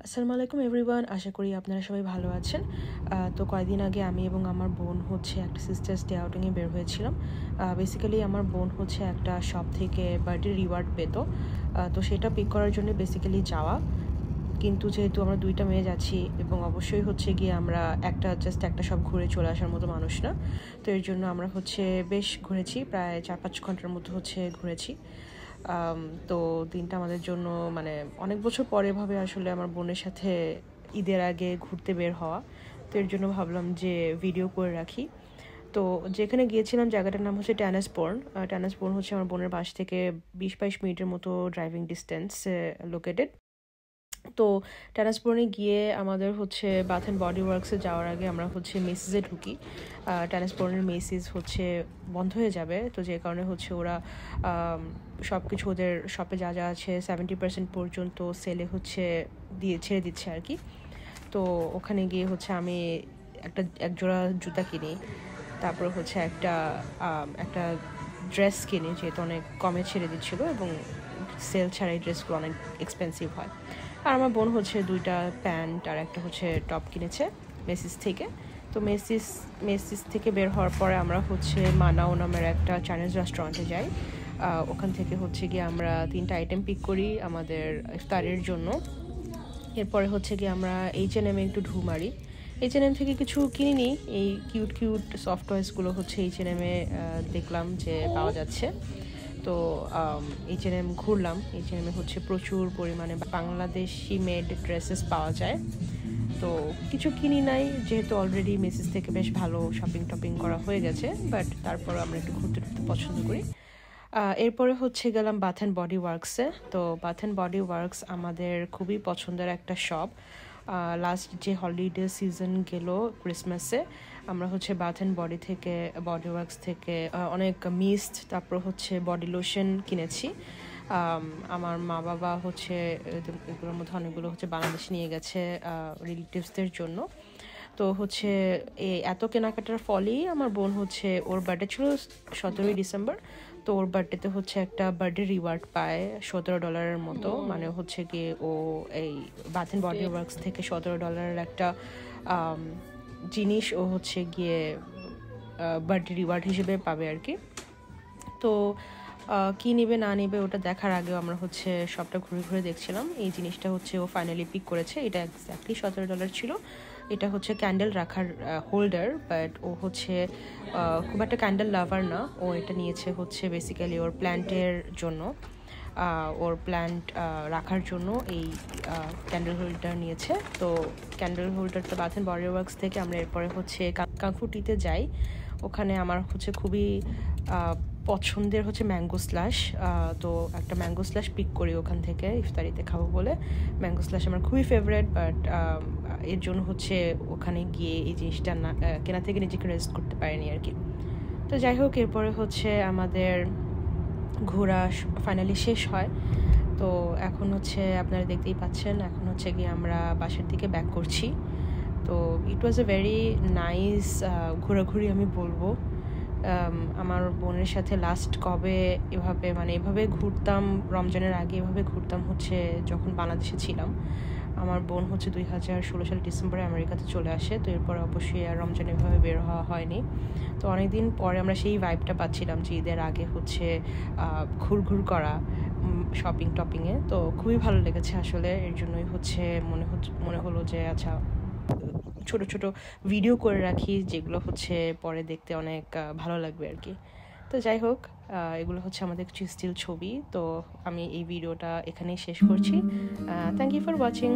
আসসালামু আলাইকুম এভরিওয়ান, আশা করি আপনারা সবাই ভালো আছেন। তো কয়েকদিন আগে আমি এবং আমার বোন একটা সিস্টার্স ডে আউটিংয়ে বের হয়েছিলাম। বেসিক্যালি আমার বোন একটা শপ থেকে বার্থডে রিওয়ার্ড পেত, তো সেটা পিক করার জন্য বেসিক্যালি যাওয়া। কিন্তু যেহেতু আমরা দুইটা মেয়ে যাচ্ছি এবং অবশ্যই গিয়ে আমরা একটা শপ ঘুরে চলে আসার মতো মানুষ না, তো এর জন্য আমরা বেশ ঘুরেছি, প্রায় 4-5 ঘন্টার মতো ঘুরেছি। তো দিনটা আমাদের জন্য মানে অনেক বছর পরে ভাবে আসলে আমার বোনের সাথে ঈদের আগে ঘুরতে বের হওয়া, তো এর জন্য ভাবলাম যে ভিডিও করে রাখি। তো যেখানে গিয়েছিলাম জায়গাটার নাম ট্যানাসবোর্ন। ট্যানাসবোর্ন আমার বোনের বাস থেকে 20-22 মিনিটের মতো ড্রাইভিং ডিস্টেন্স লোকেটেড। তো ট্যানাসবোর্নে গিয়ে আমাদের বাথ অ্যান্ড বডি ওয়ার্কসে যাওয়ার আগে আমরা মেসিসে ঢুকি। ট্যানাসবোর্নের মেসিস বন্ধ হয়ে যাবে, তো যে কারণে ওরা সব কিছু ওদের শপে যা যা আছে 70% পর্যন্ত সেলে ছেড়ে দিচ্ছে আর কি। তো ওখানে গিয়ে আমি এক জোড়া জুতা কিনি, তারপর একটা ড্রেস কিনি, যেহেতু অনেক কমে ছেড়ে দিচ্ছিলো এবং সেল ছাড়া এই ড্রেসগুলো অনেক এক্সপেন্সিভ হয়। আর আমার বোন দুইটা প্যান্ট আর একটা টপ কিনেছে মেসিস থেকে। তো মেসিস থেকে বের হওয়ার পরে আমরা মানাও নামের একটা চাইনিজ রেস্টুরেন্টে যাই। ওখান থেকে গিয়ে আমরা 3টা আইটেম পিক করি আমাদের ইফতারের জন্য। এরপরে গিয়ে আমরা H&M একটু ঢু মারি। H&M থেকে কিছু কিনিনি, এই কিউট সফট টয়েসগুলো H&M দেখলাম যে পাওয়া যাচ্ছে। তো H&M ঘুরলাম। H&M প্রচুর পরিমাণে বাংলাদেশি মেড ড্রেসেস পাওয়া যায়, তো কিছু কিনি নাই যেহেতু অলরেডি মেসিস থেকে বেশ ভালো শপিং করা হয়ে গেছে, বাট তারপর আমরা একটু ঘুরতে পছন্দ করি। এরপরে গেলাম বাথ অ্যান্ড বডি ওয়ার্কসে। তো বাথ অ্যান্ড বডি ওয়ার্কস আমাদের খুবই পছন্দের একটা শপ। লাস্ট যে হলিডে সিজন গেল ক্রিসমাসে, আমরা বাথ অ্যান্ড বডি ওয়ার্কস থেকে অনেক মিস্ট, তারপর বডি লোশন কিনেছি। আমার মা বাবা এগুলোর মধ্যে অনেকগুলো বাংলাদেশে নিয়ে গেছে রিলেটিভসদের জন্য। তো এত কেনাকাটার ফলেই আমার বোন ওর বার্থডে ছিল 17ই ডিসেম্বর। তো ওর বার্থডেতে একটা বার্থডে রিওয়ার্ড পায় $17 মতো, মানে গিয়ে ও এই বাথ অ্যান্ড বডি ওয়ার্কস থেকে $17 একটা জিনিস ও গিয়ে বার্থডে রিওয়ার্ড হিসেবে পাবে আর কি। তো কি নেবে না নেবে ওটা দেখার আগেও আমরা সবটা ঘুরে ঘুরে দেখছিলাম। এই জিনিসটা ও ফাইনালি পিক করেছে, এটা এক্স্যাক্টলি $17 ছিল। এটা ক্যান্ডেল রাখার হোল্ডার, বাট ও খুব একটা ক্যান্ডেল লাভার না। ও এটা নিয়েছে বেসিক্যালি ওর প্ল্যান্টের জন্য, ওর প্ল্যান্ট রাখার জন্য এই ক্যান্ডেল হোল্ডার নিয়েছে। তো ক্যান্ডেল হোল্ডারটা বাথ অ্যান্ড বডি ওয়ার্কস থেকে আমরা এরপরে কাংফুটিতে যাই। ওখানে আমার খুবই পছন্দের ম্যাঙ্গো স্ল্যাশ। তো একটা ম্যাঙ্গো স্ল্যাশ পিক করি ওখান থেকে ইফতারিতে খাবো বলে। ম্যাঙ্গো স্ল্যাশ আমার খুবই ফেভারিট, বাট এর জন্য ওখানে গিয়ে এই জিনিসটা না কেনা থেকে নিজেকে রেজিস্ট করতে পারিনি আর কি। তো যাই হোক, এরপরে আমাদের ঘোরা ফাইনালি শেষ হয়। তো এখন আপনারা দেখতেই পাচ্ছেন, এখন গিয়ে আমরা বাসার দিকে ব্যাক করছি। তো ইট ওয়াজ এ ভেরি নাইস ঘোরাঘুরি আমি বলবো। আমার বোনের সাথে লাস্ট কবে এভাবে ঘুরতাম, রমজানের আগে এভাবে ঘুরতাম যখন বাংলাদেশে ছিলাম। আমার বোন 2016 সালে ডিসেম্বরে আমেরিকাতে চলে আসে, তো এরপর অবশ্যই আর রমজান এভাবে বের হওয়া হয়নি। তো অনেকদিন পরে আমরা সেই ভাইবটা পাচ্ছিলাম যে ঈদের আগে ঘুর করা টপিংয়ে। তো খুবই ভালো লেগেছে আসলে, এর জন্যই মনে হলো যে আচ্ছা ছোট ছোট ভিডিও করে রাখি, যেগুলো পরে দেখতে অনেক ভালো লাগবে আর কি। তো যাই হোক, এগুলো আমাদের কিছু স্টিল ছবি। তো আমি এই ভিডিওটা এখানেই শেষ করছি। Thank you for watching.